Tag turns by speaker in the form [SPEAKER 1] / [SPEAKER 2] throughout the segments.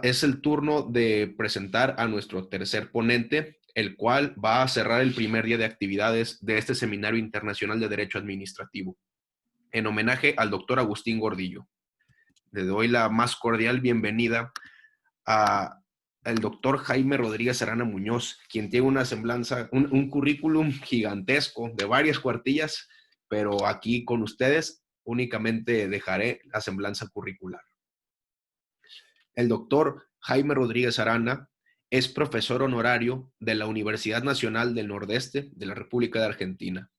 [SPEAKER 1] Es el turno de presentar a nuestro tercer ponente, el cual va a cerrar el primer día de actividades de este Seminario Internacional de Derecho Administrativo, en homenaje al doctor Agustín Gordillo. Le doy la más cordial bienvenida al doctor Jaime Rodríguez Arana Muñoz, quien tiene una semblanza, un currículum gigantesco de varias cuartillas, pero aquí con ustedes únicamente dejaré la semblanza curricular. El doctor Jaime Rodríguez Arana es profesor honorario de la Universidad Nacional del Nordeste de la República de Argentina.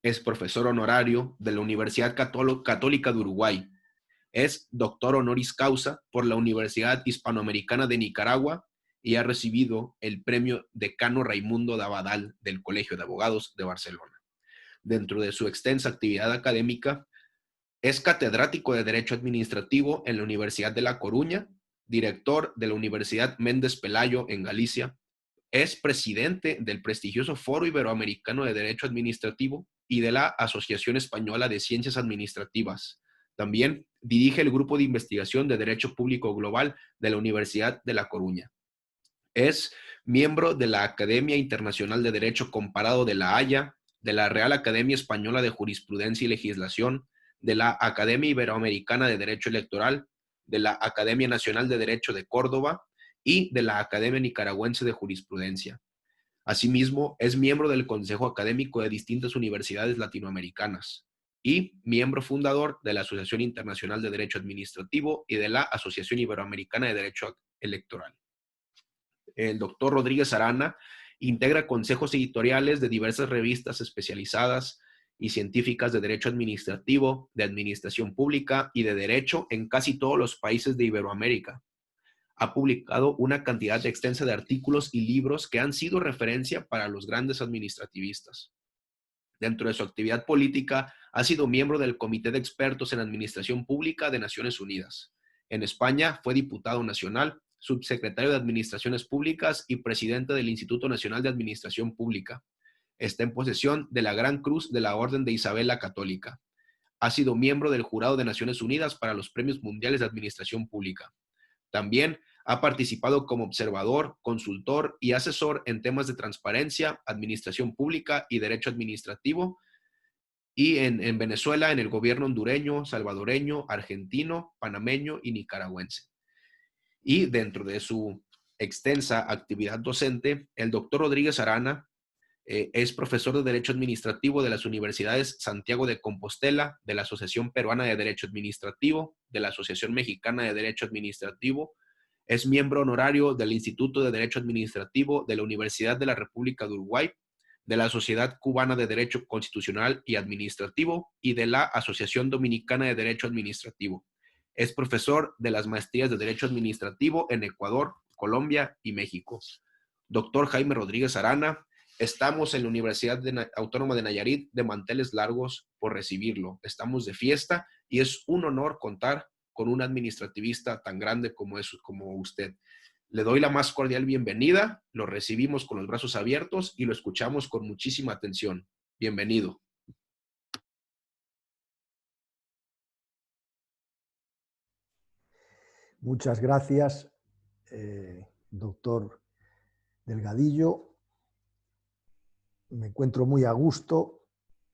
[SPEAKER 1] Es profesor honorario de la Universidad Católica de Uruguay. Es doctor honoris causa por la Universidad Hispanoamericana de Nicaragua y ha recibido el premio Decano Raimundo de Abadal del Colegio de Abogados de Barcelona. Dentro de su extensa actividad académica, es catedrático de Derecho Administrativo en la Universidad de La Coruña, director de la Universidad Méndez Pelayo en Galicia, es presidente del prestigioso Foro Iberoamericano de Derecho Administrativo y de la Asociación Española de Ciencias Administrativas. También dirige el Grupo de Investigación de Derecho Público Global de la Universidad de La Coruña. Es miembro de la Academia Internacional de Derecho Comparado de La Haya, de la Real Academia Española de Jurisprudencia y Legislación, de la Academia Iberoamericana de Derecho Electoral, de la Academia Nacional de Derecho de Córdoba y de la Academia Nicaragüense de Jurisprudencia. Asimismo, es miembro del Consejo Académico de distintas universidades latinoamericanas y miembro fundador de la Asociación Internacional de Derecho Administrativo y de la Asociación Iberoamericana de Derecho Electoral. El doctor Rodríguez Arana integra consejos editoriales de diversas revistas especializadas y científicas de derecho administrativo, de administración pública y de derecho en casi todos los países de Iberoamérica. Ha publicado una cantidad extensa de artículos y libros que han sido referencia para los grandes administrativistas. Dentro de su actividad política, ha sido miembro del Comité de Expertos en Administración Pública de Naciones Unidas. En España fue diputado nacional, subsecretario de Administraciones Públicas y presidente del Instituto Nacional de Administración Pública. Está en posesión de la Gran Cruz de la Orden de Isabel la Católica. Ha sido miembro del Jurado de Naciones Unidas para los Premios Mundiales de Administración Pública. También ha participado como observador, consultor y asesor en temas de transparencia, administración pública y derecho administrativo, y en Venezuela, en el gobierno hondureño, salvadoreño, argentino, panameño y nicaragüense. Y dentro de su extensa actividad docente, el doctor Rodríguez Arana es profesor de Derecho Administrativo de las Universidades Santiago de Compostela, de la Asociación Peruana de Derecho Administrativo, de la Asociación Mexicana de Derecho Administrativo. Es miembro honorario del Instituto de Derecho Administrativo de la Universidad de la República de Uruguay, de la Sociedad Cubana de Derecho Constitucional y Administrativo y de la Asociación Dominicana de Derecho Administrativo. Es profesor de las maestrías de Derecho Administrativo en Ecuador, Colombia y México. Doctor Jaime Rodríguez Arana, estamos en la Universidad Autónoma de Nayarit de manteles largos por recibirlo. Estamos de fiesta y es un honor contar con un administrativista tan grande como usted. Le doy la más cordial bienvenida, lo recibimos con los brazos abiertos y lo escuchamos con muchísima atención. Bienvenido.
[SPEAKER 2] Muchas gracias, doctor Delgadillo. Me encuentro muy a gusto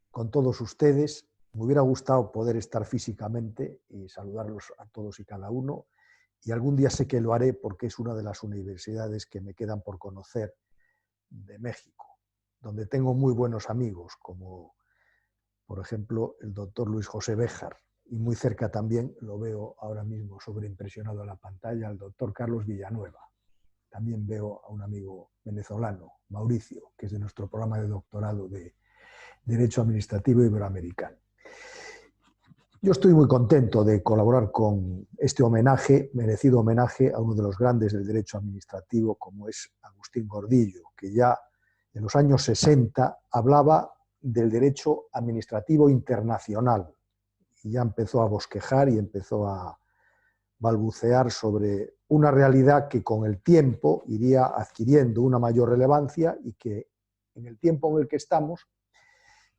[SPEAKER 2] con todos ustedes. Me hubiera gustado poder estar físicamente y saludarlos a todos y cada uno. Y algún día sé que lo haré porque es una de las universidades que me quedan por conocer de México, donde tengo muy buenos amigos, como por ejemplo el doctor Luis José Béjar. Y muy cerca también, lo veo ahora mismo sobreimpresionado en la pantalla, al doctor Carlos Villanueva. También veo a un amigo venezolano, Mauricio, que es de nuestro programa de doctorado de Derecho Administrativo Iberoamericano. Yo estoy muy contento de colaborar con este homenaje, merecido homenaje a uno de los grandes del derecho administrativo, como es Agustín Gordillo, que ya en los años 60 hablaba del derecho administrativo internacional y ya empezó a bosquejar y empezó a balbucear sobre una realidad que con el tiempo iría adquiriendo una mayor relevancia y que en el tiempo en el que estamos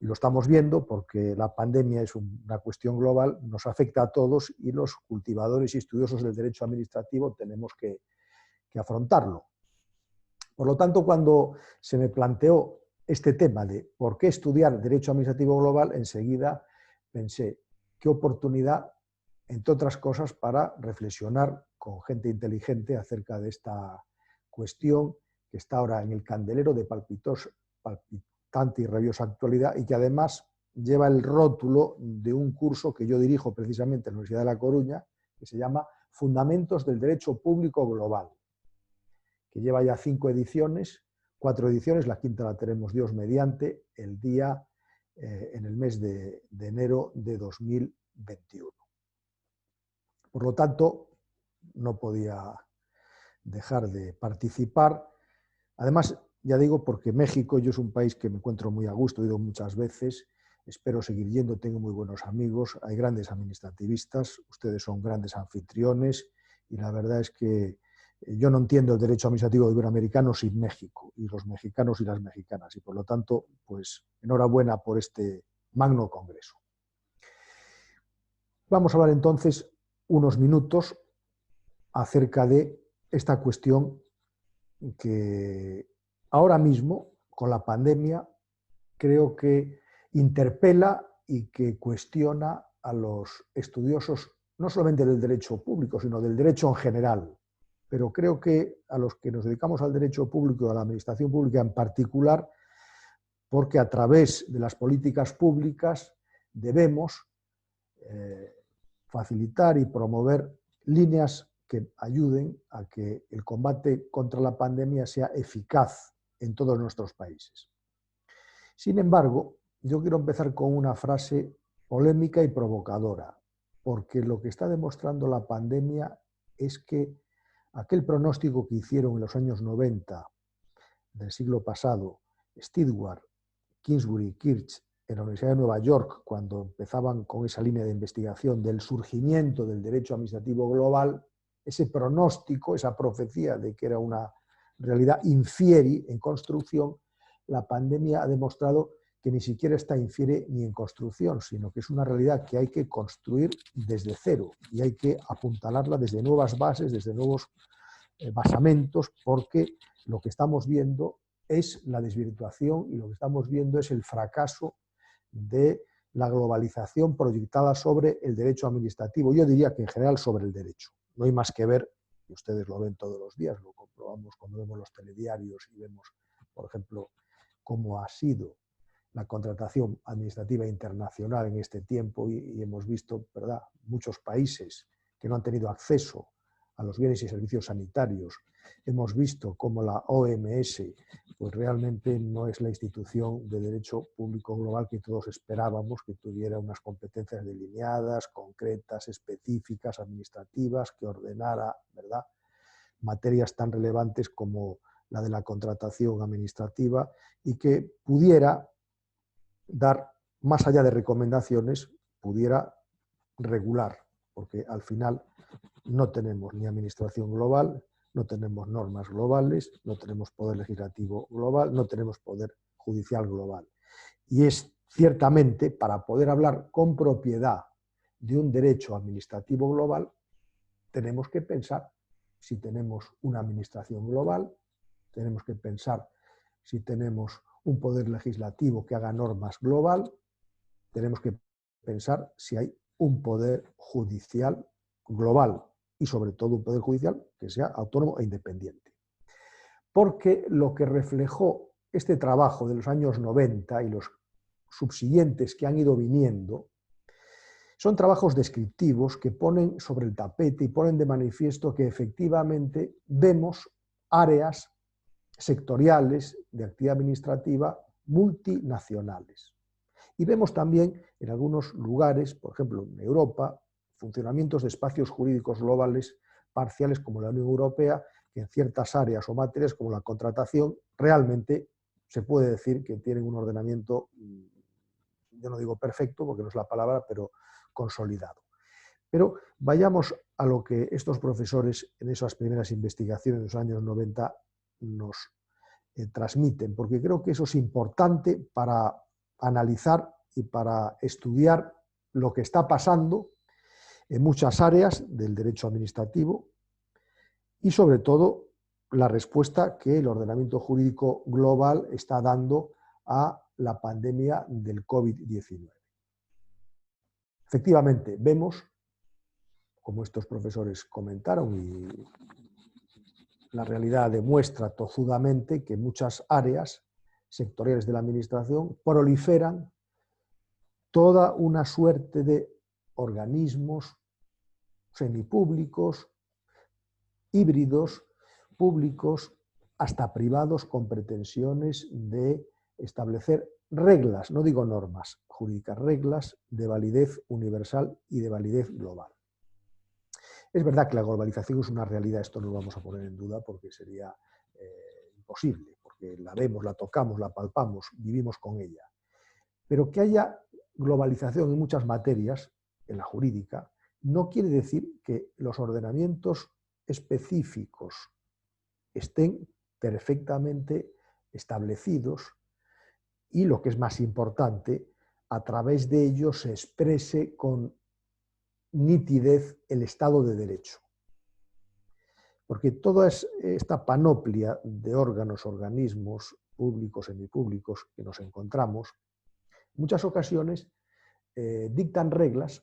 [SPEAKER 2] Y lo estamos viendo porque la pandemia es una cuestión global, nos afecta a todos y los cultivadores y estudiosos del derecho administrativo tenemos que afrontarlo. Por lo tanto, cuando se me planteó este tema de por qué estudiar derecho administrativo global, enseguida pensé, qué oportunidad, entre otras cosas, para reflexionar con gente inteligente acerca de esta cuestión que está ahora en el candelero de palpitante y rabiosa actualidad y que además lleva el rótulo de un curso que yo dirijo precisamente en la Universidad de La Coruña, que se llama Fundamentos del Derecho Público Global, que lleva ya 4 ediciones, la quinta la tenemos Dios mediante, en el mes de enero de 2021. Por lo tanto, no podía dejar de participar. Además, ya digo, porque México, yo es un país que me encuentro muy a gusto, he ido muchas veces, espero seguir yendo, tengo muy buenos amigos, hay grandes administrativistas, ustedes son grandes anfitriones y la verdad es que yo no entiendo el derecho administrativo iberoamericano sin México y los mexicanos y las mexicanas y por lo tanto, pues enhorabuena por este magno congreso. Vamos a hablar entonces unos minutos acerca de esta cuestión que ahora mismo, con la pandemia, creo que interpela y que cuestiona a los estudiosos no solamente del derecho público, sino del derecho en general. Pero creo que a los que nos dedicamos al derecho público y a la administración pública en particular, porque a través de las políticas públicas debemos facilitar y promover líneas que ayuden a que el combate contra la pandemia sea eficaz en todos nuestros países. Sin embargo, yo quiero empezar con una frase polémica y provocadora, porque lo que está demostrando la pandemia es que aquel pronóstico que hicieron en los años 90 del siglo pasado Stewart, Kingsbury y Kirch en la Universidad de Nueva York, cuando empezaban con esa línea de investigación del surgimiento del derecho administrativo global, ese pronóstico, esa profecía de que era una realidad infieri en construcción, la pandemia ha demostrado que ni siquiera está infiere ni en construcción, sino que es una realidad que hay que construir desde cero y hay que apuntalarla desde nuevas bases, desde nuevos basamentos, porque lo que estamos viendo es la desvirtuación y lo que estamos viendo es el fracaso de la globalización proyectada sobre el derecho administrativo. Yo diría que en general sobre el derecho. No hay más que ver, y ustedes lo ven todos los días, lo comprobamos cuando vemos los telediarios y vemos, por ejemplo, cómo ha sido la contratación administrativa internacional en este tiempo y hemos visto, ¿verdad?, muchos países que no han tenido acceso a los bienes y servicios sanitarios. Hemos visto cómo la OMS pues realmente no es la institución de derecho público global que todos esperábamos, que tuviera unas competencias delineadas, concretas, específicas, administrativas, que ordenara, ¿verdad?, materias tan relevantes como la de la contratación administrativa y que pudiera dar, más allá de recomendaciones, pudiera regular, porque al final no tenemos ni administración global, no tenemos normas globales, no tenemos poder legislativo global, no tenemos poder judicial global. Y es ciertamente, para poder hablar con propiedad de un derecho administrativo global, tenemos que pensar si tenemos una administración global, tenemos que pensar si tenemos un poder legislativo que haga normas global, tenemos que pensar si hay un poder judicial global y sobre todo un poder judicial que sea autónomo e independiente. Porque lo que reflejó este trabajo de los años 90 y los subsiguientes que han ido viniendo son trabajos descriptivos que ponen sobre el tapete y ponen de manifiesto que efectivamente vemos áreas sectoriales de actividad administrativa multinacionales. Y vemos también en algunos lugares, por ejemplo en Europa, funcionamientos de espacios jurídicos globales parciales como la Unión Europea, que en ciertas áreas o materias como la contratación realmente se puede decir que tienen un ordenamiento, yo no digo perfecto porque no es la palabra, pero consolidado. Pero vayamos a lo que estos profesores en esas primeras investigaciones de los años 90 nos transmiten, porque creo que eso es importante para analizar y para estudiar lo que está pasando en muchas áreas del derecho administrativo y sobre todo la respuesta que el ordenamiento jurídico global está dando a la pandemia del COVID-19. Efectivamente, vemos, como estos profesores comentaron, y la realidad demuestra tozudamente que muchas áreas sectoriales de la administración proliferan toda una suerte de organismos semipúblicos, híbridos, públicos, hasta privados, con pretensiones de establecer reglas, no digo normas jurídicas, reglas de validez universal y de validez global. Es verdad que la globalización es una realidad, esto no lo vamos a poner en duda porque sería imposible, porque la vemos, la tocamos, la palpamos, vivimos con ella. Pero que haya globalización en muchas materias, en la jurídica, no quiere decir que los ordenamientos específicos estén perfectamente establecidos y, lo que es más importante, a través de ellos se exprese con nitidez el Estado de Derecho. Porque toda esta panoplia de órganos, organismos públicos, semipúblicos que nos encontramos, en muchas ocasiones dictan reglas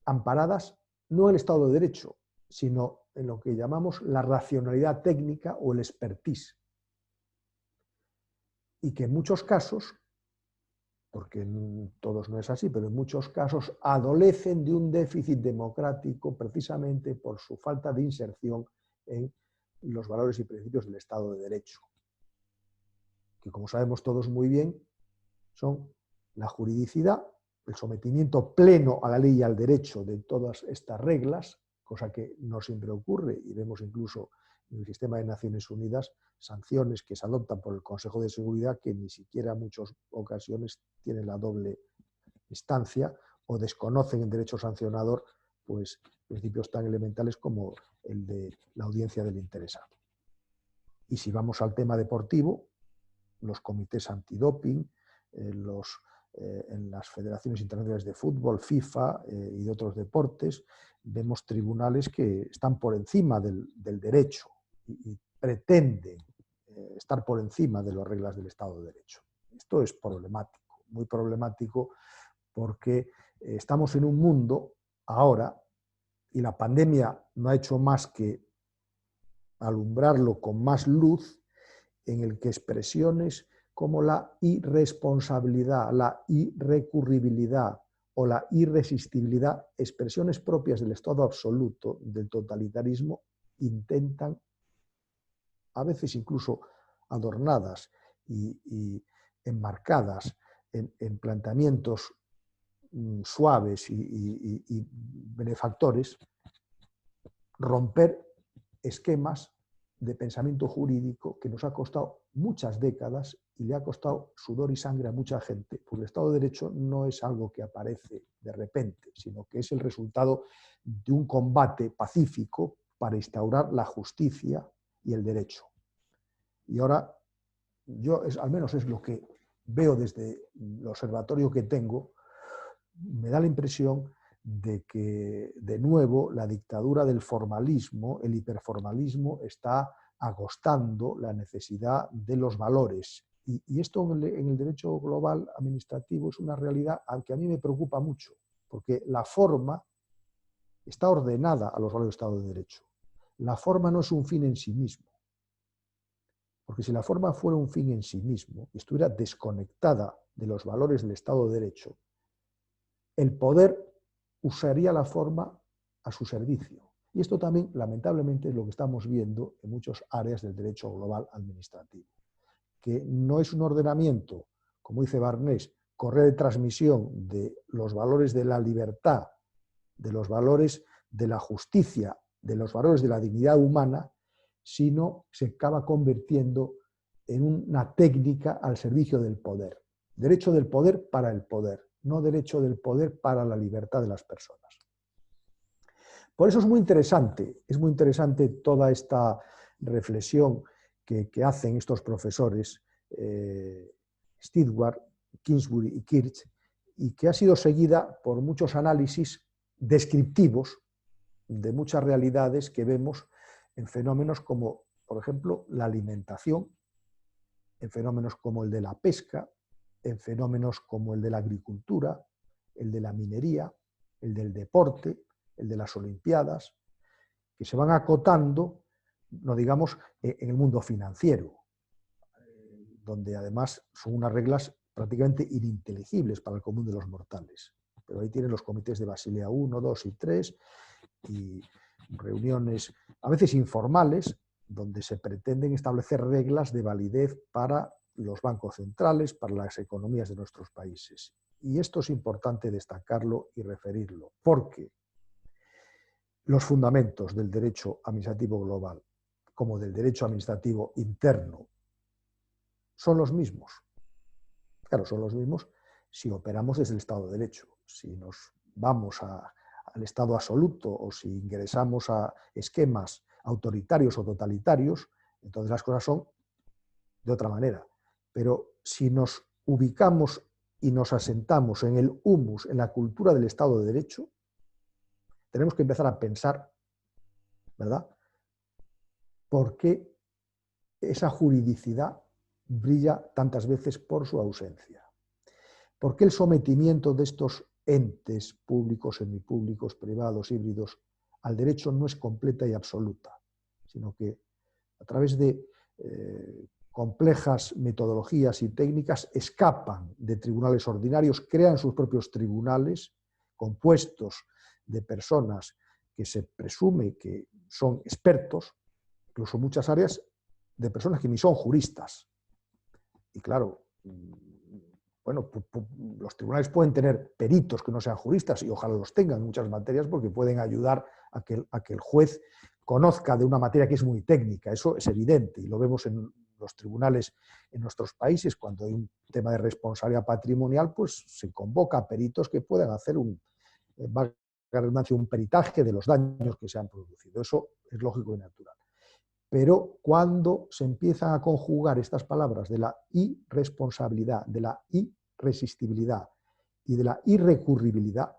[SPEAKER 2] amparadas no en el Estado de Derecho, sino en lo que llamamos la racionalidad técnica o el expertise. Y que en muchos casos, porque en todos no es así, pero en muchos casos adolecen de un déficit democrático precisamente por su falta de inserción en los valores y principios del Estado de Derecho, que, como sabemos todos muy bien, son la juridicidad, el sometimiento pleno a la ley y al derecho de todas estas reglas, cosa que no siempre ocurre, y vemos incluso en el sistema de Naciones Unidas sanciones que se adoptan por el Consejo de Seguridad que ni siquiera en muchas ocasiones tienen la doble instancia o desconocen en derecho sancionador pues principios tan elementales como el de la audiencia del interesado. Y si vamos al tema deportivo, los comités antidoping, en las federaciones internacionales de fútbol, FIFA y de otros deportes, vemos tribunales que están por encima del derecho y pretenden estar por encima de las reglas del Estado de Derecho. Esto es problemático, muy problemático, porque estamos en un mundo ahora, y la pandemia no ha hecho más que alumbrarlo con más luz, en el que expresiones como la irresponsabilidad, la irrecurribilidad o la irresistibilidad, expresiones propias del Estado absoluto, del totalitarismo, intentan, a veces incluso adornadas y enmarcadas en planteamientos suaves y benefactores, romper esquemas de pensamiento jurídico que nos ha costado muchas décadas y le ha costado sudor y sangre a mucha gente, porque el Estado de Derecho no es algo que aparece de repente, sino que es el resultado de un combate pacífico para instaurar la justicia y el derecho. Y ahora, yo al menos es lo que veo desde el observatorio que tengo, me da la impresión de que, de nuevo, la dictadura del formalismo, el hiperformalismo, está agostando la necesidad de los valores. Y esto en el derecho global administrativo es una realidad que a mí me preocupa mucho, porque la forma está ordenada a los valores del Estado de Derecho. La forma no es un fin en sí mismo. Porque si la forma fuera un fin en sí mismo y estuviera desconectada de los valores del Estado de Derecho, el poder usaría la forma a su servicio. Y esto también, lamentablemente, es lo que estamos viendo en muchas áreas del derecho global administrativo, que no es un ordenamiento, como dice Barnés, correa de transmisión de los valores de la libertad, de los valores de la justicia, de los valores de la dignidad humana, sino se acaba convirtiendo en una técnica al servicio del poder. Derecho del poder para el poder, no derecho del poder para la libertad de las personas. Por eso es muy interesante toda esta reflexión que hacen estos profesores, Stewart Kingsbury y Kirch, y que ha sido seguida por muchos análisis descriptivos de muchas realidades que vemos en fenómenos como, por ejemplo, la alimentación, en fenómenos como el de la pesca, en fenómenos como el de la agricultura, el de la minería, el del deporte, el de las olimpiadas, que se van acotando, no digamos, en el mundo financiero, donde además son unas reglas prácticamente ininteligibles para el común de los mortales. Pero ahí tienen los comités de Basilea I, II y III, y reuniones a veces informales, donde se pretenden establecer reglas de validez para los bancos centrales, para las economías de nuestros países. Y esto es importante destacarlo y referirlo, porque los fundamentos del derecho administrativo global, como del derecho administrativo interno, son los mismos. Claro, son los mismos si operamos desde el Estado de Derecho. Si nos vamos al Estado absoluto o si ingresamos a esquemas autoritarios o totalitarios, entonces las cosas son de otra manera. Pero si nos ubicamos y nos asentamos en el humus, en la cultura del Estado de Derecho, tenemos que empezar a pensar, ¿verdad?, por qué esa juridicidad brilla tantas veces por su ausencia. ¿Por qué el sometimiento de estos entes públicos, semipúblicos, privados, híbridos, al derecho no es completa y absoluta, sino que a través de complejas metodologías y técnicas escapan de tribunales ordinarios, crean sus propios tribunales compuestos de personas que se presume que son expertos, incluso muchas áreas de personas que ni son juristas. Y claro, bueno, los tribunales pueden tener peritos que no sean juristas, y ojalá los tengan en muchas materias, porque pueden ayudar a que el juez conozca de una materia que es muy técnica. Eso es evidente, y lo vemos en los tribunales en nuestros países. Cuando hay un tema de responsabilidad patrimonial, pues se convoca a peritos que puedan hacer un peritaje de los daños que se han producido. Eso es lógico y natural. Pero cuando se empiezan a conjugar estas palabras de la irresponsabilidad, de la irresistibilidad y de la irrecurribilidad,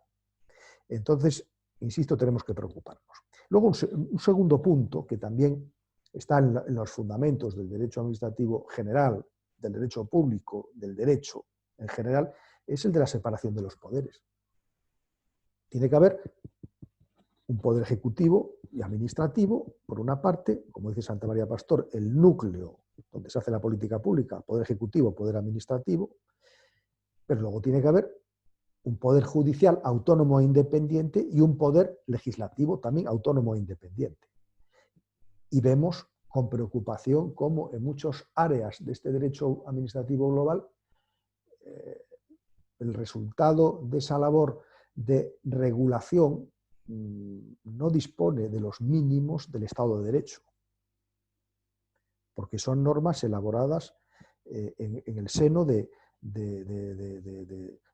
[SPEAKER 2] entonces, insisto, tenemos que preocuparnos. Luego, un segundo punto, que también está en los fundamentos del derecho administrativo general, del derecho público, del derecho en general, es el de la separación de los poderes. Tiene que haber un poder ejecutivo y administrativo, por una parte, como dice Santa María Pastor, el núcleo donde se hace la política pública, poder ejecutivo, poder administrativo, pero luego tiene que haber un poder judicial autónomo e independiente y un poder legislativo también autónomo e independiente. Y vemos con preocupación cómo en muchas áreas de este derecho administrativo global el resultado de esa labor de regulación no dispone de los mínimos del Estado de Derecho, porque son normas elaboradas en el seno de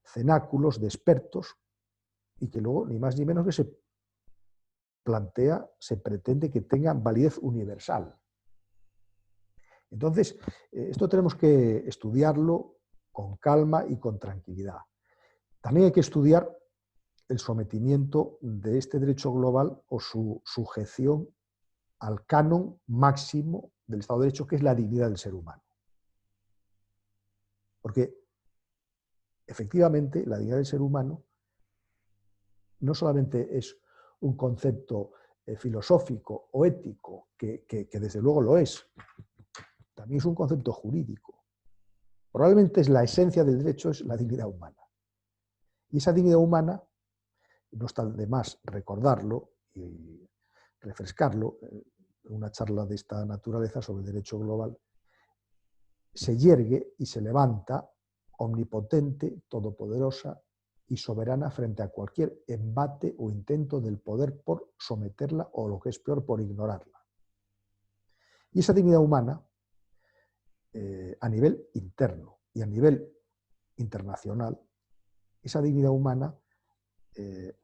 [SPEAKER 2] cenáculos de expertos, y que luego, ni más ni menos, que se pretende que tengan validez universal. Entonces, esto tenemos que estudiarlo con calma y con tranquilidad. También hay que estudiar el sometimiento de este derecho global o su sujeción al canon máximo del Estado de Derecho, que es la dignidad del ser humano. Porque, efectivamente, la dignidad del ser humano no solamente es un concepto filosófico o ético, que desde luego lo es, también es un concepto jurídico. Probablemente es la esencia del derecho, es la dignidad humana. Y esa dignidad humana, no está de más recordarlo y refrescarlo, en una charla de esta naturaleza sobre el derecho global, se yergue y se levanta omnipotente, todopoderosa y soberana frente a cualquier embate o intento del poder por someterla, o lo que es peor, por ignorarla. Y esa dignidad humana, a nivel interno y a nivel internacional, esa dignidad humana,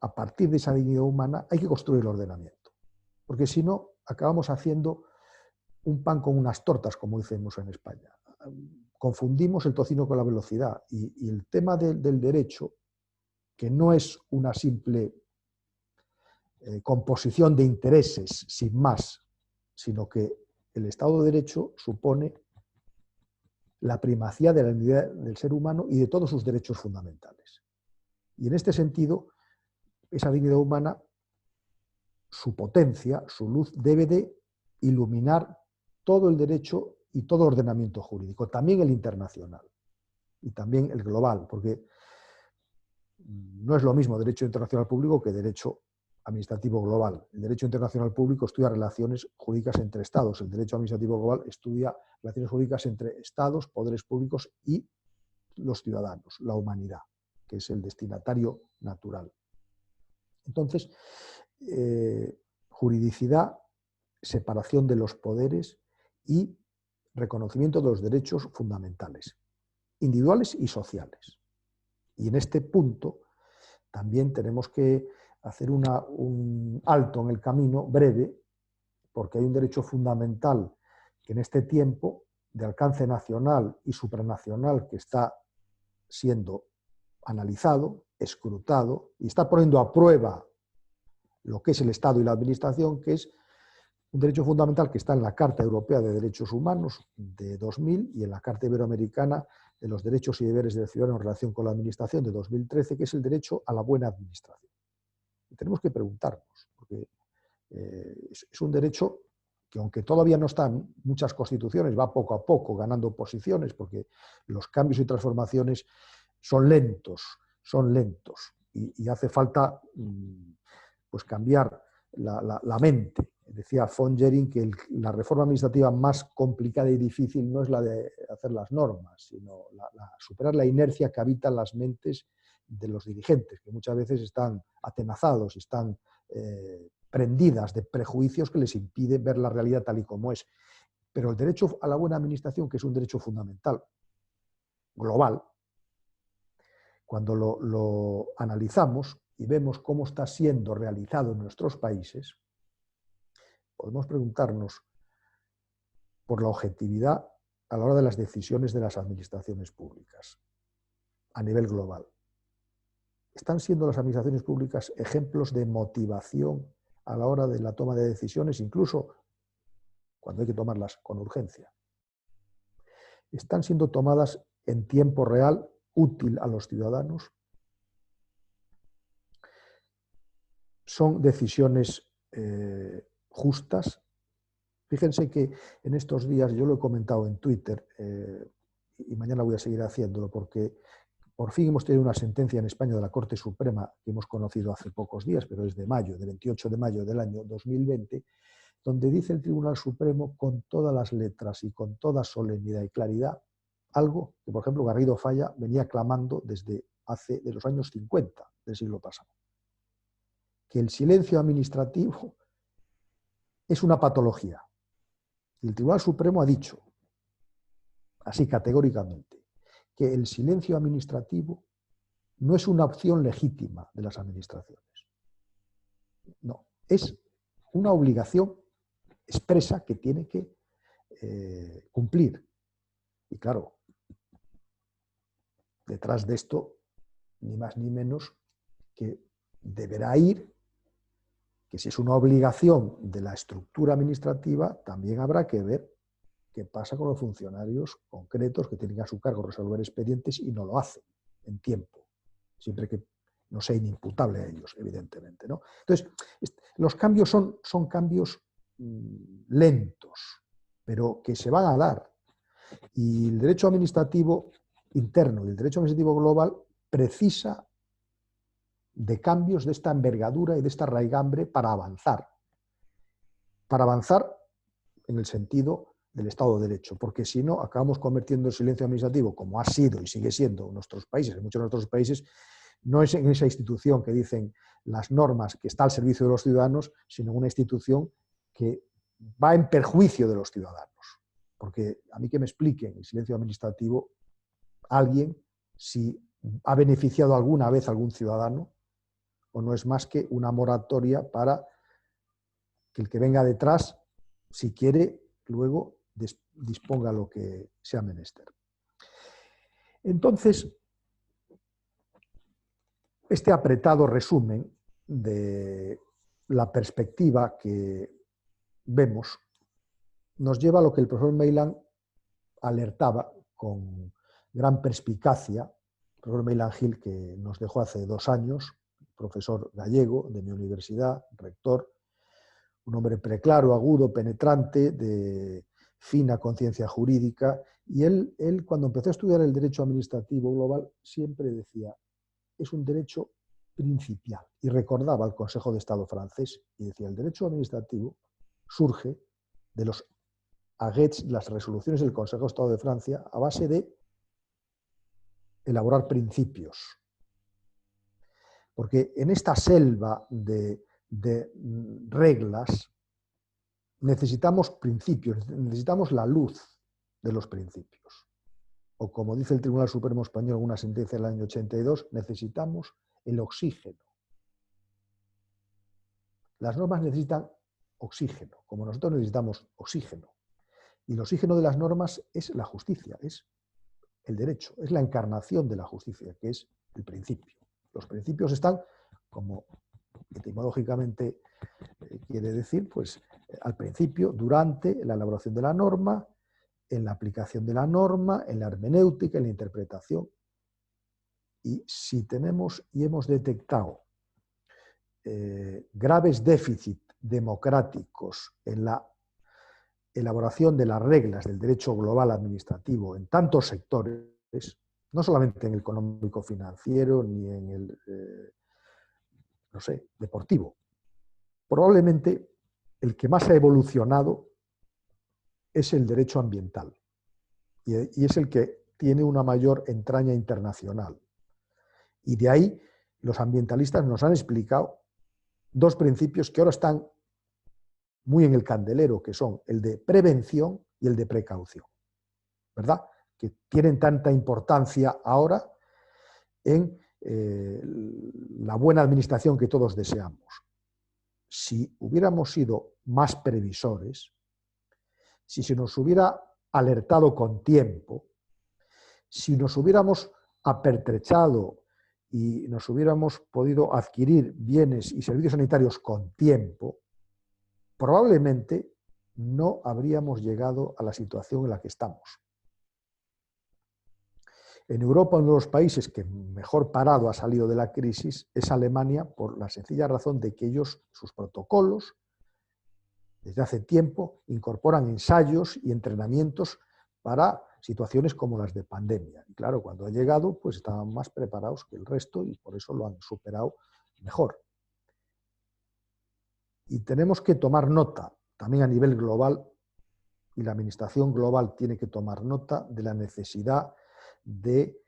[SPEAKER 2] a partir de esa dignidad humana hay que construir el ordenamiento, porque si no acabamos haciendo un pan con unas tortas, como decimos en España. confundimos el tocino con la velocidad y el tema del derecho, que no es una simple composición de intereses sin más, sino que el Estado de Derecho supone la primacía de la dignidad del ser humano y de todos sus derechos fundamentales. Y en este sentido, esa dignidad humana, su potencia, su luz, debe de iluminar todo el derecho y todo ordenamiento jurídico, también el internacional y también el global, porque no es lo mismo derecho internacional público que derecho administrativo global. El derecho internacional público estudia relaciones jurídicas entre Estados, el derecho administrativo global estudia relaciones jurídicas entre Estados, poderes públicos y los ciudadanos, la humanidad, que es el destinatario natural. Entonces, juridicidad, separación de los poderes y reconocimiento de los derechos fundamentales, individuales y sociales. Y en este punto también tenemos que hacer un alto en el camino breve, porque hay un derecho fundamental que en este tiempo de alcance nacional y supranacional que está siendo analizado, escrutado y está poniendo a prueba lo que es el Estado y la Administración, que es un derecho fundamental que está en la Carta Europea de Derechos Humanos de 2000 y en la Carta Iberoamericana de los Derechos y Deberes del Ciudadano en relación con la Administración de 2013, que es el derecho a la buena administración. Y tenemos que preguntarnos, porque es un derecho que, aunque todavía no está en muchas constituciones, va poco a poco ganando posiciones, porque los cambios y transformaciones son lentos, y hace falta pues cambiar la mente. Decía von Jering que la reforma administrativa más complicada y difícil no es la de hacer las normas, sino superar la inercia que habita en las mentes de los dirigentes, que muchas veces están atenazados, están prendidas de prejuicios que les impiden ver la realidad tal y como es. Pero el derecho a la buena administración, que es un derecho fundamental, global, cuando lo analizamos y vemos cómo está siendo realizado en nuestros países, podemos preguntarnos por la objetividad a la hora de las decisiones de las administraciones públicas a nivel global. ¿Están siendo las administraciones públicas ejemplos de motivación a la hora de la toma de decisiones, incluso cuando hay que tomarlas con urgencia? ¿Están siendo tomadas en tiempo real, útil a los ciudadanos? ¿Son decisiones justas? Fíjense que en estos días, yo lo he comentado en Twitter, y mañana voy a seguir haciéndolo, porque por fin hemos tenido una sentencia en España de la Corte Suprema que hemos conocido hace pocos días, pero es de mayo, de 28 de mayo del año 2020, donde dice el Tribunal Supremo con todas las letras y con toda solemnidad y claridad algo que, por ejemplo, Garrido Falla venía clamando desde los años 50 del siglo pasado, que el silencio administrativo es una patología. Y el Tribunal Supremo ha dicho, así categóricamente, que el silencio administrativo no es una opción legítima de las administraciones. No, es una obligación expresa que tiene que cumplir. Y claro, detrás de esto, ni más ni menos que deberá ir que si es una obligación de la estructura administrativa, también habrá que ver qué pasa con los funcionarios concretos que tienen a su cargo resolver expedientes y no lo hacen en tiempo, siempre que no sea inimputable a ellos, evidentemente, ¿no? Entonces, los cambios son cambios lentos, pero que se van a dar. Y el derecho administrativo interno y el derecho administrativo global precisa de cambios de esta envergadura y de esta raigambre para avanzar en el sentido del Estado de Derecho, porque si no, acabamos convirtiendo el silencio administrativo, como ha sido y sigue siendo en nuestros países, en muchos de nuestros países, no es en esa institución que dicen las normas que está al servicio de los ciudadanos, sino en una institución que va en perjuicio de los ciudadanos. Porque a mí que me expliquen el silencio administrativo alguien si ha beneficiado alguna vez a algún ciudadano o no es más que una moratoria para que el que venga detrás, si quiere, luego disponga lo que sea menester. Entonces, este apretado resumen de la perspectiva que vemos nos lleva a lo que el profesor Meiland alertaba con gran perspicacia, el profesor Meiland Gil, que nos dejó hace 2 años, profesor gallego de mi universidad, rector, un hombre preclaro, agudo, penetrante, de fina conciencia jurídica, y él cuando empezó a estudiar el derecho administrativo global siempre decía, es un derecho principial, y recordaba al Consejo de Estado francés y decía, el derecho administrativo surge de los aguets, las resoluciones del Consejo de Estado de Francia, a base de elaborar principios. Porque en esta selva de reglas necesitamos principios, necesitamos la luz de los principios. O como dice el Tribunal Supremo Español en una sentencia del año 82, necesitamos el oxígeno. Las normas necesitan oxígeno, como nosotros necesitamos oxígeno. Y el oxígeno de las normas es la justicia, es el derecho, es la encarnación de la justicia, que es el principio. Los principios están, como etimológicamente quiere decir, pues al principio, durante la elaboración de la norma, en la aplicación de la norma, en la hermenéutica, en la interpretación. Y si tenemos y hemos detectado graves déficits democráticos en la elaboración de las reglas del derecho global administrativo en tantos sectores, no solamente en el económico-financiero ni en el, no sé, deportivo. Probablemente el que más ha evolucionado es el derecho ambiental y es el que tiene una mayor entraña internacional. Y de ahí los ambientalistas nos han explicado 2 principios que ahora están muy en el candelero, que son el de prevención y el de precaución, ¿verdad? Que tienen tanta importancia ahora en la buena administración que todos deseamos. Si hubiéramos sido más previsores, si se nos hubiera alertado con tiempo, si nos hubiéramos apertrechado y nos hubiéramos podido adquirir bienes y servicios sanitarios con tiempo, probablemente no habríamos llegado a la situación en la que estamos. En Europa, uno de los países que mejor parado ha salido de la crisis es Alemania, por la sencilla razón de que ellos, sus protocolos, desde hace tiempo, incorporan ensayos y entrenamientos para situaciones como las de pandemia. Y claro, cuando ha llegado, pues estaban más preparados que el resto y por eso lo han superado mejor. Y tenemos que tomar nota, también a nivel global, y la administración global tiene que tomar nota de la necesidad de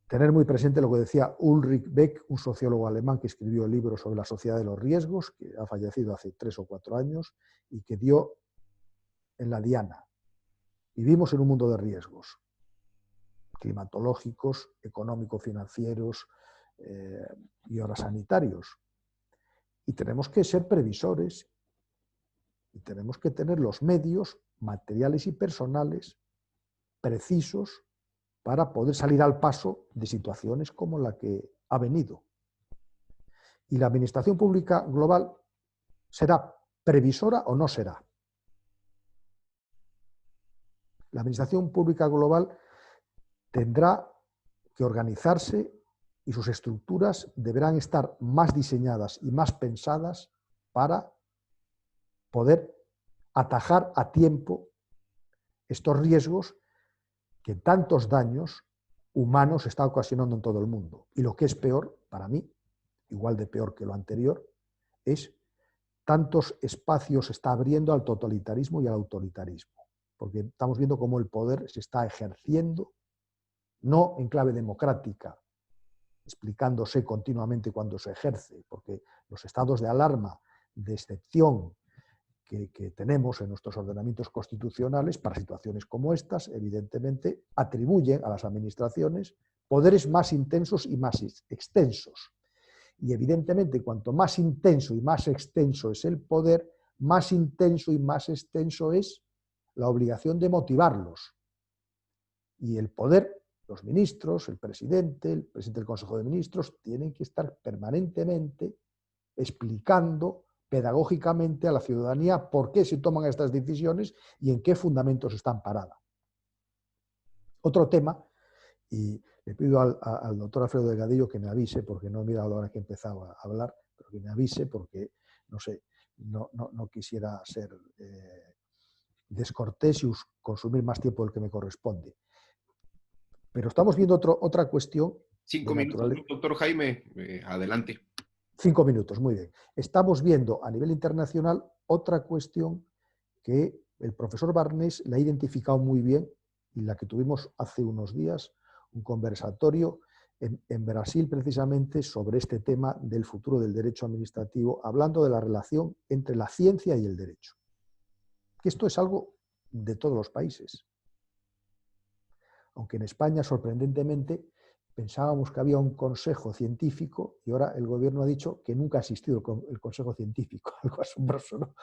[SPEAKER 2] tener muy presente lo que decía Ulrich Beck, un sociólogo alemán que escribió el libro sobre la sociedad de los riesgos, que ha fallecido hace 3 o 4 años, y que dio en la diana. Vivimos en un mundo de riesgos climatológicos, económico-financieros y ahora sanitarios. Y tenemos que ser previsores y tenemos que tener los medios materiales y personales precisos para poder salir al paso de situaciones como la que ha venido. ¿Y la administración pública global será previsora o no será? La administración pública global tendrá que organizarse y sus estructuras deberán estar más diseñadas y más pensadas para poder atajar a tiempo estos riesgos que tantos daños humanos está ocasionando en todo el mundo. Y lo que es peor, para mí, igual de peor que lo anterior, es tantos espacios se está abriendo al totalitarismo y al autoritarismo. Porque estamos viendo cómo el poder se está ejerciendo, no en clave democrática, explicándose continuamente cuando se ejerce, porque los estados de alarma, de excepción, que tenemos en nuestros ordenamientos constitucionales para situaciones como estas, evidentemente atribuyen a las administraciones poderes más intensos y más extensos. Y evidentemente cuanto más intenso y más extenso es el poder, más intenso y más extenso es la obligación de motivarlos. Y el poder, los ministros, el presidente del Consejo de Ministros, tienen que estar permanentemente explicando pedagógicamente a la ciudadanía por qué se toman estas decisiones y en qué fundamentos están paradas. Otro tema, y le pido al doctor Alfredo Delgadillo que me avise, porque no he mirado ahora que he empezado a hablar, pero que me avise porque, no sé, no quisiera ser descortés y consumir más tiempo del que me corresponde. Pero estamos viendo otra cuestión.
[SPEAKER 1] 5 minutos, doctor Jaime, adelante.
[SPEAKER 2] 5 minutos, muy bien. Estamos viendo a nivel internacional otra cuestión que el profesor Barnés la ha identificado muy bien y la que tuvimos hace unos días, un conversatorio en Brasil precisamente sobre este tema del futuro del derecho administrativo, hablando de la relación entre la ciencia y el derecho. Que esto es algo de todos los países. Aunque en España, sorprendentemente, pensábamos que había un consejo científico y ahora el gobierno ha dicho que nunca ha existido el consejo científico. Algo asombroso, ¿no?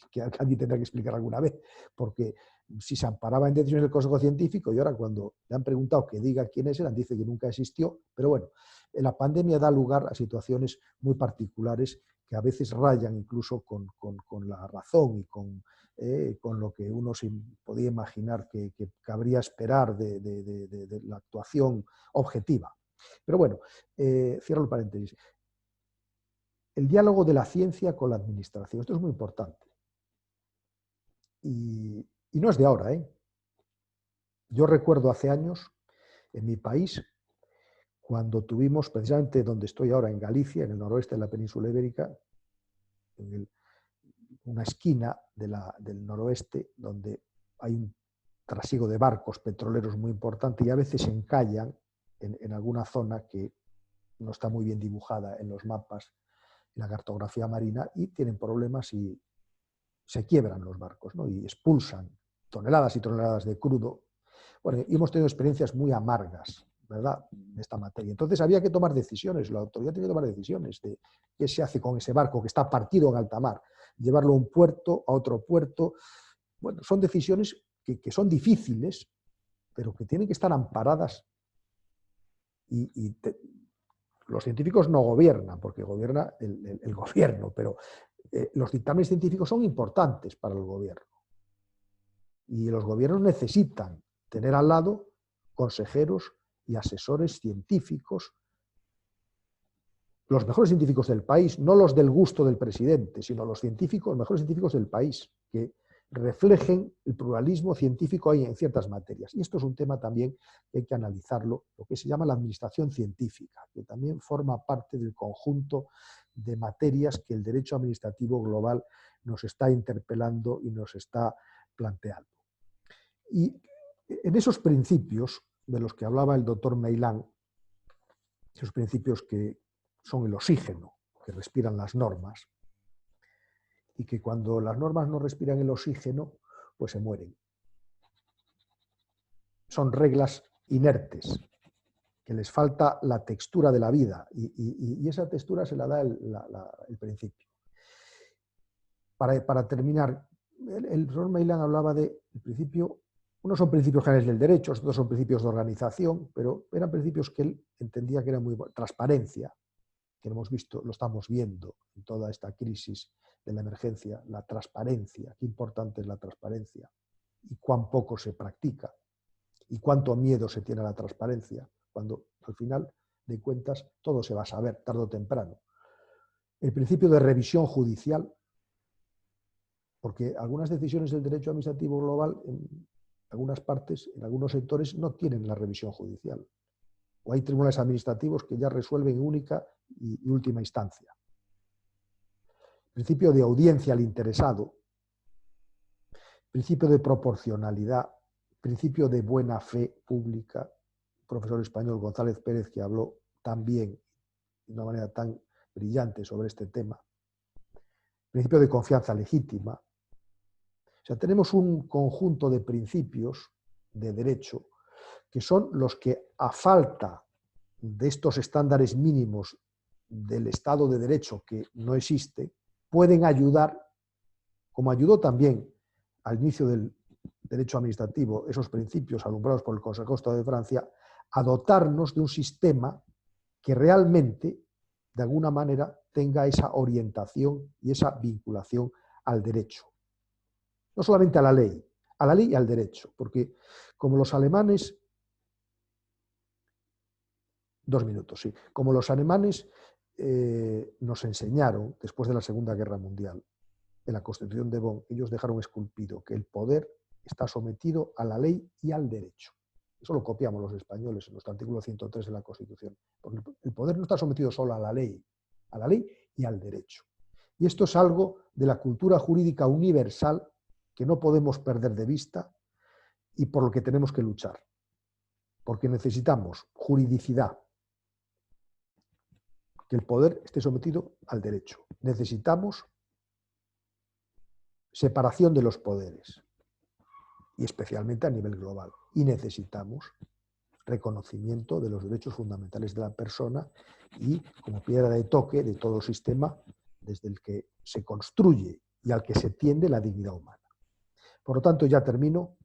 [SPEAKER 2] Que alguien tendrá que explicar alguna vez, porque si se amparaba en decisiones del consejo científico y ahora cuando le han preguntado que diga quiénes eran, dice que nunca existió. Pero bueno, la pandemia da lugar a situaciones muy particulares que a veces rayan incluso con la razón y con lo que uno se podía imaginar que cabría esperar de la actuación objetiva. Pero bueno, cierro el paréntesis. El diálogo de la ciencia con la administración, esto es muy importante. Y no es de ahora, ¿eh? Yo recuerdo hace años, en mi país, cuando tuvimos, precisamente donde estoy ahora, en Galicia, en el noroeste de la península ibérica, en una esquina del noroeste, donde hay un trasiego de barcos petroleros muy importante y a veces se encallan en alguna zona que no está muy bien dibujada en los mapas, en la cartografía marina, y tienen problemas y se quiebran los barcos, ¿no? Y expulsan toneladas y toneladas de crudo. Bueno, y hemos tenido experiencias muy amargas, ¿verdad?, de esta materia. Entonces había que tomar decisiones, la autoridad tenía que tomar decisiones de qué se hace con ese barco que está partido en alta mar, llevarlo a un puerto, a otro puerto. Bueno, son decisiones que son difíciles, pero que tienen que estar amparadas los científicos no gobiernan, porque gobierna el gobierno, pero los dictámenes científicos son importantes para el gobierno. Y los gobiernos necesitan tener al lado consejeros y asesores científicos, los mejores científicos del país, no los del gusto del presidente, sino los mejores científicos del país, que reflejen el pluralismo científico ahí en ciertas materias. Y esto es un tema también que hay que analizarlo, lo que se llama la administración científica, que también forma parte del conjunto de materias que el derecho administrativo global nos está interpelando y nos está planteando. Y en esos principios de los que hablaba el doctor Meilán, esos principios que son el oxígeno que respiran las normas, y que cuando las normas no respiran el oxígeno, pues se mueren. Son reglas inertes, que les falta la textura de la vida, y esa textura se la da el principio. Para terminar, el profesor Meilán hablaba de el principio, unos son principios generales del derecho, otros son principios de organización, pero eran principios que él entendía que eran muy buenos. Transparencia, que lo hemos visto, lo estamos viendo en toda esta crisis de la emergencia, la transparencia, qué importante es la transparencia y cuán poco se practica y cuánto miedo se tiene a la transparencia, cuando al final de cuentas todo se va a saber tarde o temprano. El principio de revisión judicial, porque algunas decisiones del derecho administrativo global en algunas partes, en algunos sectores, no tienen la revisión judicial. O hay tribunales administrativos que ya resuelven en única y última instancia. Principio de audiencia al interesado, principio de proporcionalidad, principio de buena fe pública. El profesor español González Pérez, que habló tan bien, de una manera tan brillante sobre este tema. Principio de confianza legítima. O sea, tenemos un conjunto de principios de derecho que son los que, a falta de estos estándares mínimos del Estado de Derecho que no existe, pueden ayudar, como ayudó también al inicio del derecho administrativo, esos principios alumbrados por el Consejo de Estado de Francia, a dotarnos de un sistema que realmente, de alguna manera, tenga esa orientación y esa vinculación al derecho. No solamente a la ley y al derecho, porque como los alemanes, 2 minutos, sí, como los alemanes nos enseñaron, después de la Segunda Guerra Mundial, en la Constitución de Bonn, ellos dejaron esculpido que el poder está sometido a la ley y al derecho. Eso lo copiamos los españoles en nuestro artículo 103 de la Constitución. Porque el poder no está sometido solo a la ley y al derecho. Y esto es algo de la cultura jurídica universal que no podemos perder de vista y por lo que tenemos que luchar. Porque necesitamos juridicidad, que el poder esté sometido al derecho. Necesitamos separación de los poderes, y especialmente a nivel global. Y necesitamos reconocimiento de los derechos fundamentales de la persona y como piedra de toque de todo el sistema desde el que se construye y al que se tiende la dignidad humana. Por lo tanto, ya termino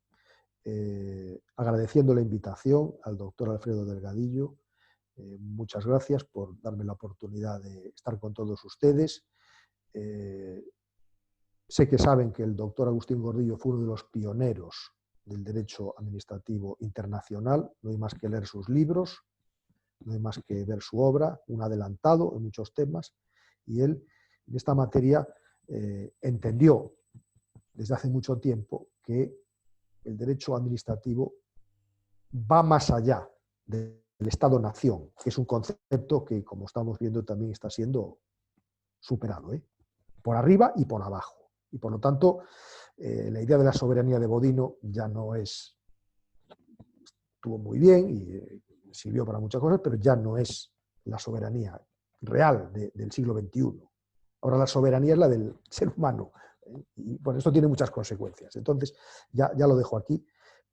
[SPEAKER 2] agradeciendo la invitación al doctor Alfredo Delgadillo. Muchas gracias por darme la oportunidad de estar con todos ustedes. Sé que saben que el doctor Agustín Gordillo fue uno de los pioneros del derecho administrativo internacional. No hay más que leer sus libros, no hay más que ver su obra, un adelantado en muchos temas, y él en esta materia entendió desde hace mucho tiempo que el derecho administrativo va más allá del Estado-nación, que es un concepto que, como estamos viendo, también está siendo superado, por arriba y por abajo. Y por lo tanto, la idea de la soberanía de Bodino ya no es, estuvo muy bien y sirvió para muchas cosas, pero ya no es la soberanía real del siglo XXI. Ahora la soberanía es la del ser humano. Y bueno, esto tiene muchas consecuencias. Entonces, ya lo dejo aquí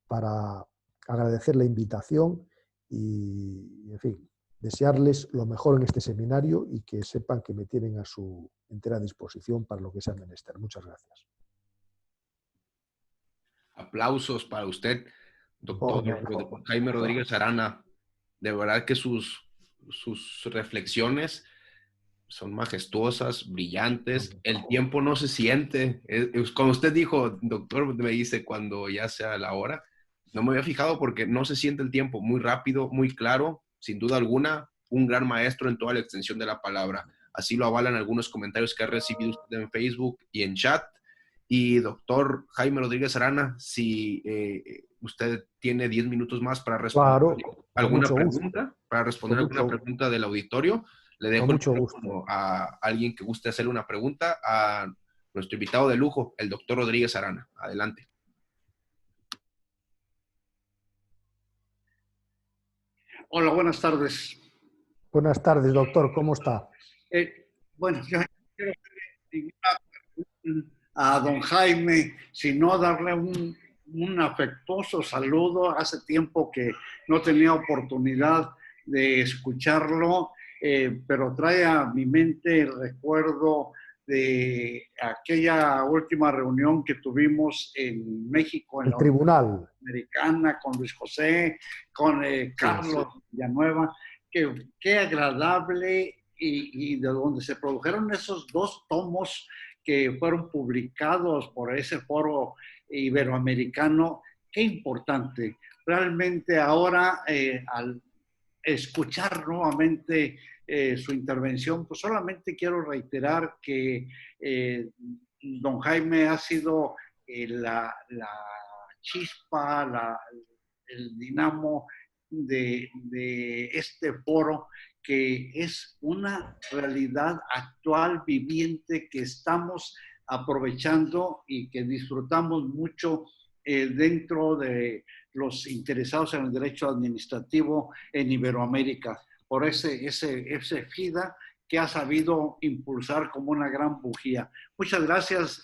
[SPEAKER 2] para agradecer la invitación y, en fin, desearles lo mejor en este seminario y que sepan que me tienen a su entera disposición para lo que sea menester. Muchas gracias.
[SPEAKER 1] Aplausos para usted, doctor Jaime Rodríguez Arana. De verdad que sus reflexiones son majestuosas, brillantes. El tiempo no se siente. Como usted dijo, doctor, me dice cuando ya sea la hora. No me había fijado porque no se siente el tiempo. Muy rápido, muy claro, sin duda alguna, un gran maestro en toda la extensión de la palabra. Así lo avalan algunos comentarios que ha recibido usted en Facebook y en chat. Y doctor Jaime Rodríguez Arana, si usted tiene 10 minutos más para responder alguna pregunta, del auditorio, le dejo el micrófono a alguien que guste hacerle una pregunta a nuestro invitado de lujo, el doctor Rodríguez Arana. Adelante.
[SPEAKER 3] Hola, buenas tardes.
[SPEAKER 2] Buenas tardes, doctor. ¿Cómo está?
[SPEAKER 3] Bueno, yo quiero a don Jaime, sino darle un afectuoso saludo. Hace tiempo que no tenía oportunidad de escucharlo, pero trae a mi mente el recuerdo de aquella última reunión que tuvimos en México, en
[SPEAKER 2] el Tribunal
[SPEAKER 3] Americana, con Luis José, con Carlos Villanueva. Qué agradable y de donde se produjeron esos 2 tomos que fueron publicados por ese foro iberoamericano. Qué importante. Realmente ahora, al escuchar nuevamente su intervención, pues solamente quiero reiterar que don Jaime ha sido la chispa, el dinamo de este foro, que es una realidad actual, viviente, que estamos aprovechando y que disfrutamos mucho dentro de los interesados en el derecho administrativo en Iberoamérica, por ese FIDA que ha sabido impulsar como una gran bujía. Muchas gracias,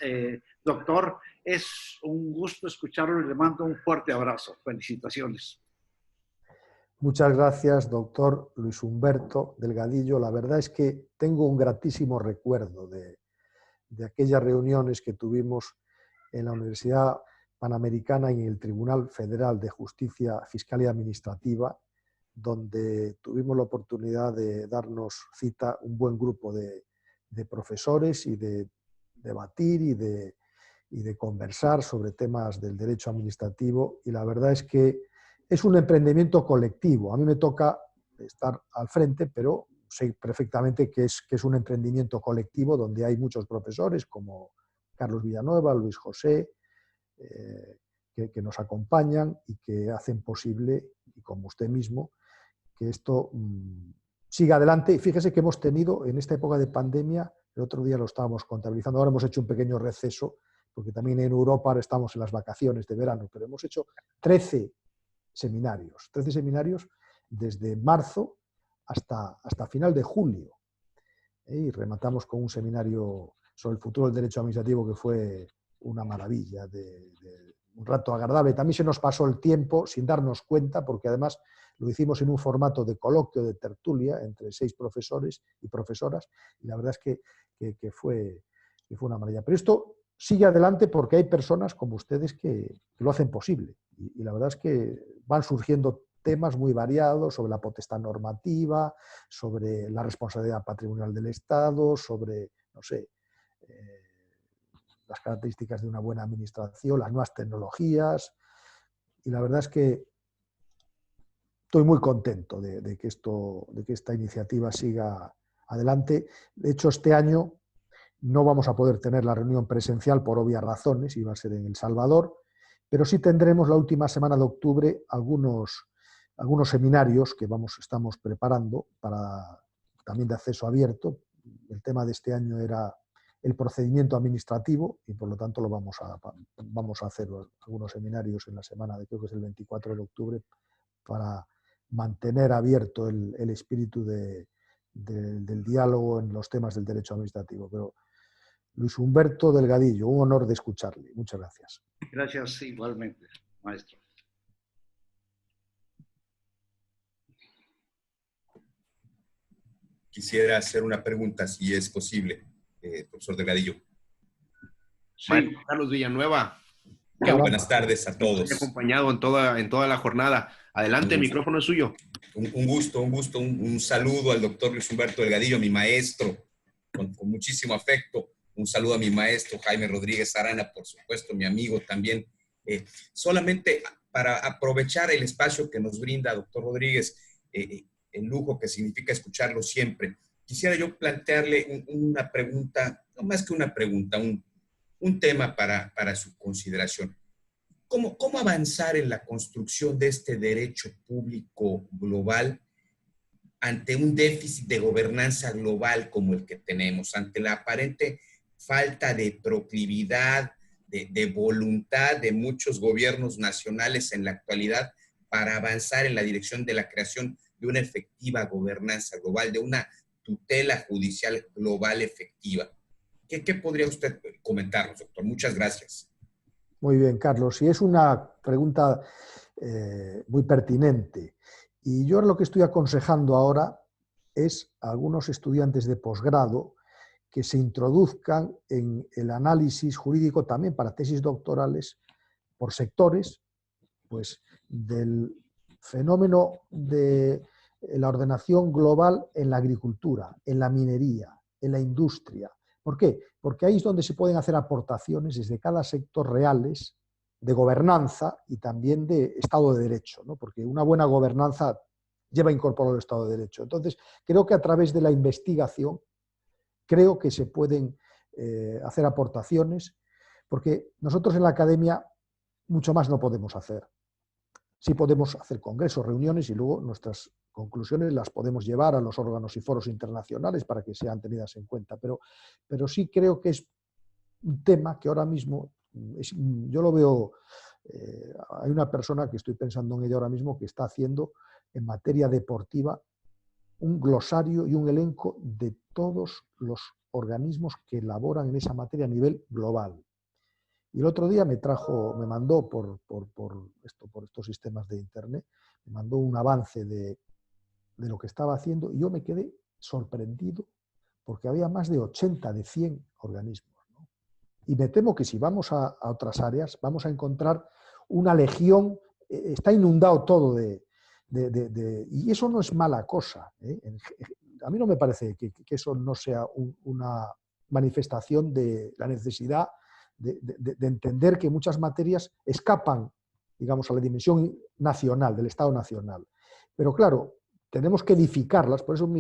[SPEAKER 3] doctor. Es un gusto escucharlo y le mando un fuerte abrazo. Felicitaciones.
[SPEAKER 2] Muchas gracias, doctor Luis Humberto Delgadillo. La verdad es que tengo un gratísimo recuerdo de aquellas reuniones que tuvimos en la Universidad Panamericana y en el Tribunal Federal de Justicia Fiscal y Administrativa, donde tuvimos la oportunidad de darnos cita un buen grupo de profesores y de debatir y de conversar sobre temas del derecho administrativo, y la verdad es que es un emprendimiento colectivo. A mí me toca estar al frente, pero sé perfectamente que es un emprendimiento colectivo donde hay muchos profesores como Carlos Villanueva, Luis José, que nos acompañan y que hacen posible, y como usted mismo, que esto siga adelante. Y fíjese que hemos tenido en esta época de pandemia, el otro día lo estábamos contabilizando, ahora hemos hecho un pequeño receso, porque también en Europa ahora estamos en las vacaciones de verano, pero hemos hecho 13 seminarios desde marzo hasta final de julio. Y rematamos con un seminario sobre el futuro del derecho administrativo que fue una maravilla, un rato agradable. También se nos pasó el tiempo sin darnos cuenta, porque además lo hicimos en un formato de coloquio, de tertulia, entre 6 profesores y profesoras, y la verdad es que fue una maravilla. Pero esto sigue adelante porque hay personas como ustedes que lo hacen posible, y la verdad es que van surgiendo temas muy variados sobre la potestad normativa, sobre la responsabilidad patrimonial del Estado, sobre, no sé, las características de una buena administración, las nuevas tecnologías, y la verdad es que estoy muy contento de que esta iniciativa siga adelante. De hecho, este año no vamos a poder tener la reunión presencial por obvias razones, iba a ser en El Salvador, pero sí tendremos la última semana de octubre algunos seminarios que estamos preparando también de acceso abierto. El tema de este año era el procedimiento administrativo y por lo tanto vamos a hacer algunos seminarios en la semana de, creo que es el 24 de octubre, para mantener abierto el espíritu del diálogo en los temas del derecho administrativo. Pero Luis Humberto Delgadillo, un honor de escucharle. Muchas gracias.
[SPEAKER 3] Gracias igualmente, maestro.
[SPEAKER 4] Quisiera hacer una pregunta, si es posible, profesor Delgadillo.
[SPEAKER 1] Sí. Maestro Carlos Villanueva.
[SPEAKER 4] Buenas tardes a todos.
[SPEAKER 1] Estoy acompañado en toda la jornada. Adelante, el micrófono es suyo.
[SPEAKER 4] Un gusto. Un saludo al doctor Luis Humberto Delgadillo, mi maestro, con muchísimo afecto. Un saludo a mi maestro Jaime Rodríguez Arana, por supuesto, mi amigo también. Solamente para aprovechar el espacio que nos brinda, doctor Rodríguez, el lujo que significa escucharlo siempre, quisiera yo plantearle una pregunta, no más que una pregunta, un tema para su consideración. ¿Cómo avanzar en la construcción de este derecho público global ante un déficit de gobernanza global como el que tenemos, ante la aparente falta de proclividad, de voluntad de muchos gobiernos nacionales en la actualidad para avanzar en la dirección de la creación de una efectiva gobernanza global, de una tutela judicial global efectiva? ¿Qué podría usted comentarnos, doctor? Muchas gracias.
[SPEAKER 2] Muy bien, Carlos. Y es una pregunta muy pertinente. Y yo lo que estoy aconsejando ahora es a algunos estudiantes de posgrado que se introduzcan en el análisis jurídico también para tesis doctorales por sectores, pues del fenómeno de la ordenación global en la agricultura, en la minería, en la industria. ¿Por qué? Porque ahí es donde se pueden hacer aportaciones desde cada sector reales de gobernanza y también de Estado de Derecho, ¿no? Porque una buena gobernanza lleva incorporado el Estado de Derecho. Entonces, creo que a través de la investigación, creo que se pueden hacer aportaciones, porque nosotros en la academia mucho más no podemos hacer. Sí podemos hacer congresos, reuniones y luego nuestras conclusiones las podemos llevar a los órganos y foros internacionales para que sean tenidas en cuenta. Pero sí creo que es un tema que ahora mismo, yo lo veo, hay una persona que estoy pensando en ella ahora mismo que está haciendo en materia deportiva un glosario y un elenco de todos los organismos que elaboran en esa materia a nivel global. Y el otro día me mandó por estos sistemas de internet, me mandó un avance de lo que estaba haciendo y yo me quedé sorprendido porque había más de 80 de 100 organismos, ¿no? Y me temo que si vamos a otras áreas, vamos a encontrar una legión, está inundado todo y eso no es mala cosa. A mí no me parece que eso no sea una manifestación de la necesidad de entender que muchas materias escapan, digamos, a la dimensión nacional, del Estado nacional. Pero claro, tenemos que edificarlas, por eso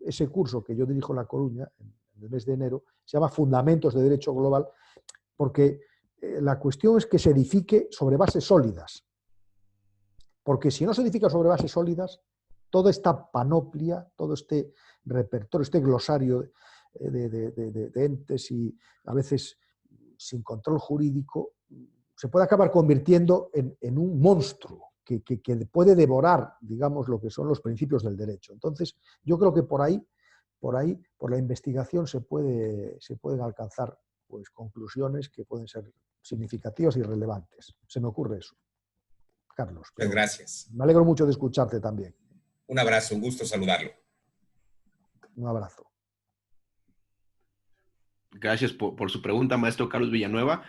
[SPEAKER 2] ese curso que yo dirijo en La Coruña, en el mes de enero, se llama Fundamentos de Derecho Global, porque la cuestión es que se edifique sobre bases sólidas. Porque si no se edifica sobre bases sólidas, toda esta panoplia, todo este repertorio, este glosario de entes y a veces sin control jurídico, se puede acabar convirtiendo en un monstruo que puede devorar, digamos, lo que son los principios del derecho. Entonces, yo creo que por la investigación se pueden alcanzar pues, conclusiones que pueden ser significativas y relevantes. Se me ocurre eso, Carlos.
[SPEAKER 4] Muchas gracias.
[SPEAKER 2] Me alegro mucho de escucharte también.
[SPEAKER 4] Un abrazo, un gusto saludarlo.
[SPEAKER 2] Un abrazo.
[SPEAKER 1] Gracias por su pregunta, maestro Carlos Villanueva.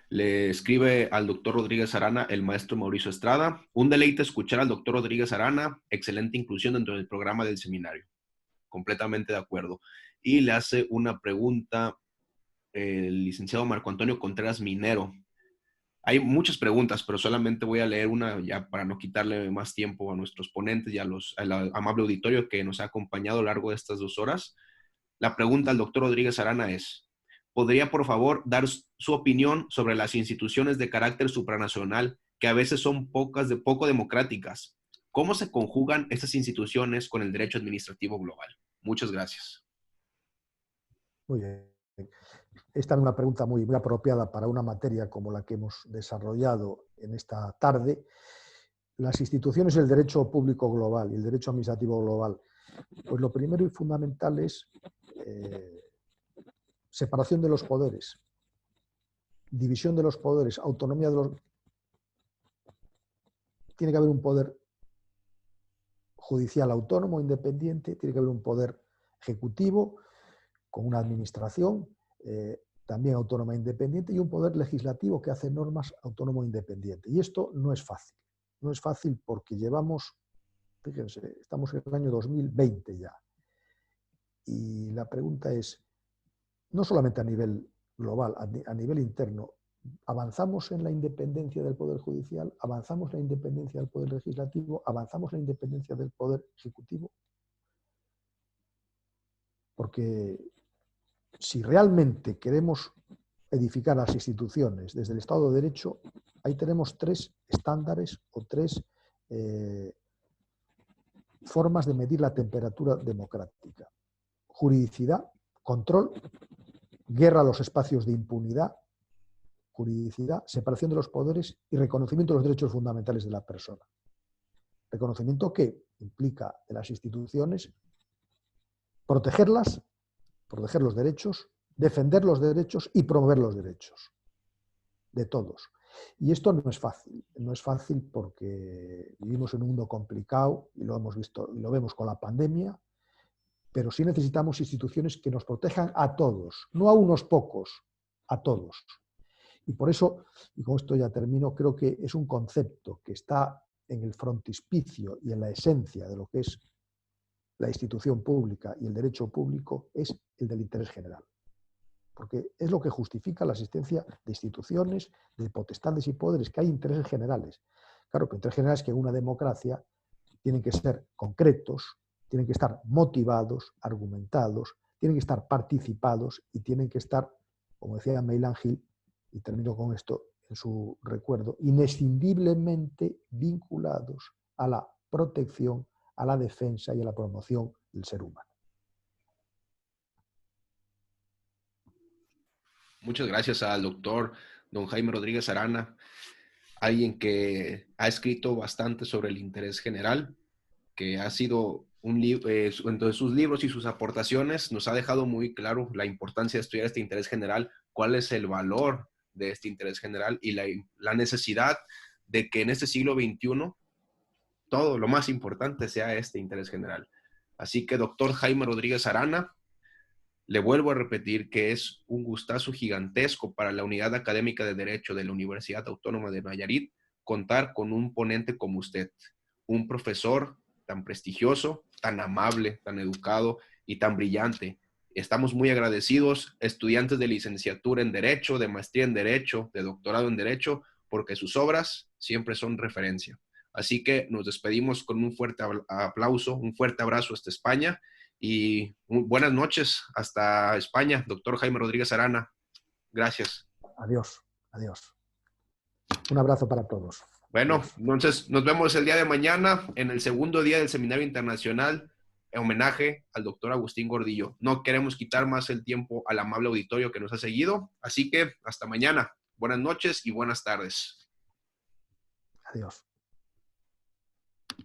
[SPEAKER 1] Le escribe al doctor Rodríguez Arana el maestro Mauricio Estrada. Un deleite escuchar al doctor Rodríguez Arana. Excelente inclusión dentro del programa del seminario. Completamente de acuerdo. Y le hace una pregunta el licenciado Marco Antonio Contreras Minero. Hay muchas preguntas, pero solamente voy a leer una ya para no quitarle más tiempo a nuestros ponentes y al amable auditorio que nos ha acompañado a lo largo de estas 2 horas. La pregunta al doctor Rodríguez Arana es: ¿podría por favor dar su opinión sobre las instituciones de carácter supranacional que a veces son poco democráticas? ¿Cómo se conjugan estas instituciones con el derecho administrativo global? Muchas gracias.
[SPEAKER 2] Muy bien. Esta es una pregunta muy apropiada para una materia como la que hemos desarrollado en esta tarde. Las instituciones del derecho público global y el derecho administrativo global, pues lo primero y fundamental es separación de los poderes, división de los poderes, autonomía de los... Tiene que haber un poder judicial autónomo, independiente, tiene que haber un poder ejecutivo con una administración también autónoma e independiente y un poder legislativo que hace normas autónomo e independiente. Y esto no es fácil. No es fácil porque llevamos, fíjense, estamos en el año 2020 ya. Y la pregunta es, no solamente a nivel global, a nivel interno, ¿avanzamos en la independencia del Poder Judicial? ¿Avanzamos en la independencia del Poder Legislativo? ¿Avanzamos en la independencia del Poder Ejecutivo? Porque si realmente queremos edificar las instituciones desde el Estado de Derecho, ahí tenemos 3 estándares o 3 formas de medir la temperatura democrática. Juridicidad, control, guerra a los espacios de impunidad, juridicidad, separación de los poderes y reconocimiento de los derechos fundamentales de la persona. Reconocimiento que implica de las instituciones protegerlas, proteger los derechos, defender los derechos y promover los derechos de todos. Y esto no es fácil porque vivimos en un mundo complicado y lo hemos visto y lo vemos con la pandemia, pero sí necesitamos instituciones que nos protejan a todos, no a unos pocos, a todos. Y por eso, y con esto ya termino, creo que es un concepto que está en el frontispicio y en la esencia de lo que es la institución pública y el derecho público, es el del interés general. Porque es lo que justifica la existencia de instituciones, de potestades y poderes, que hay intereses generales. Claro, pero intereses generales que en una democracia tienen que ser concretos, tienen que estar motivados, argumentados, tienen que estar participados y tienen que estar, como decía Meilan Gil, y termino con esto en su recuerdo, inescindiblemente vinculados a la protección, a la defensa y a la promoción del ser humano.
[SPEAKER 1] Muchas gracias al doctor don Jaime Rodríguez Arana, alguien que ha escrito bastante sobre el interés general, que ha sido un libro, entre sus libros y sus aportaciones nos ha dejado muy claro la importancia de estudiar este interés general, cuál es el valor de este interés general y la necesidad de que en este siglo XXI todo lo más importante sea este interés general. Así que, doctor Jaime Rodríguez Arana, Le vuelvo a repetir que es un gustazo gigantesco para la Unidad Académica de Derecho de la Universidad Autónoma de Nayarit contar con un ponente como usted, un profesor tan prestigioso, tan amable, tan educado y tan brillante. Estamos muy agradecidos, estudiantes de licenciatura en Derecho, de maestría en Derecho, de doctorado en Derecho, porque sus obras siempre son referencia. Así que nos despedimos con un fuerte aplauso, un fuerte abrazo hasta España y buenas noches hasta España, doctor Jaime Rodríguez Arana. Gracias.
[SPEAKER 2] Adiós, adiós. Un abrazo para todos.
[SPEAKER 1] Bueno,
[SPEAKER 2] Adiós.
[SPEAKER 1] entonces nos vemos el día de mañana en el segundo día del Seminario Internacional en homenaje al doctor Agustín Gordillo. No queremos quitar más el tiempo al amable auditorio que nos ha seguido, así que hasta mañana. Buenas noches y buenas tardes.
[SPEAKER 2] Adiós.